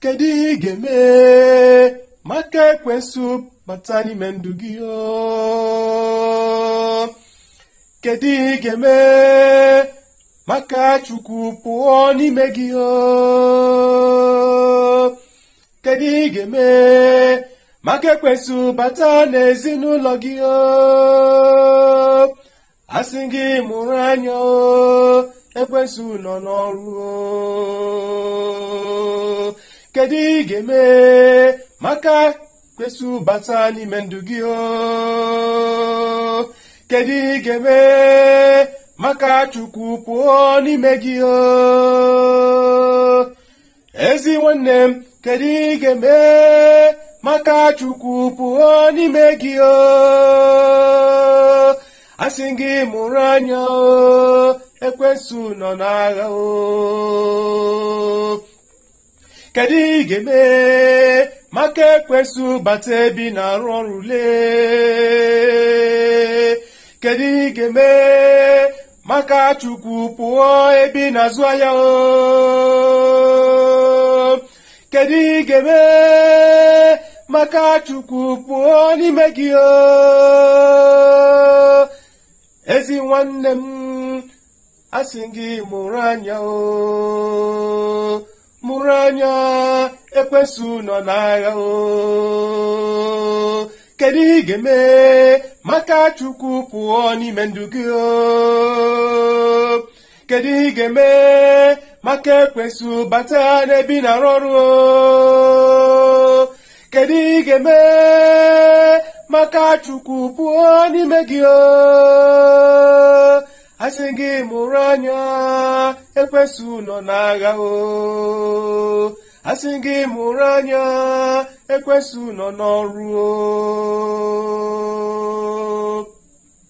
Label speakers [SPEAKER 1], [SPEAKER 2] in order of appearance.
[SPEAKER 1] kedu ihe ị ga-eme maka ekwensu bata n'ime ndụ gị? Kedu ihe ị ga-eme maka Chukwu pụọ n'ime gị? Kedu ihe ị ga-eme maka ekwensu bata n'ezinụlọ gị? Asị gị mụrụ anya, ekwensu nọ n'ọrụ. Kedu ihe ị ga-eme maka ekwensu bata n'ime ndụ gị? Kedu ihe ị ga-eme maka Chukwu pụọ n'ime gị? Ezi nwanne m, kedu ihe ị ga-eme maka Chukwu pụọ n'ime gị? Asị gị mụrụ anya, ekwensu nọ n'agha. Kedu ihe ị ga-eme maka ekwensu bata ebe ị na-arụ ọrụ? Kedu ihe ị ga-eme maka Chukwu pụọ ebe ị na-azụ ahịa? Kedu ihe ị ga-eme maka Chukwu pụọ n'ime gị? Ezi nwanne m, asị gị mụrụ anya, mụrụ anya, ekwensu nọ n'agha. Kedu ihe ị ga-eme maka Chukwu pụọ n'ime ndụ gị? Kedu ihe ị ga-eme maka ekwensu bata n'ebe ị na-arụ ọrụ? Kedu ihe ị ga-eme maka Chukwu pụọ n'ime gị? Asị gị mụrụ anya, ekwensu nọ n'agha. Asị gị mụrụ anya, ekwensu nọ n'ọrụ.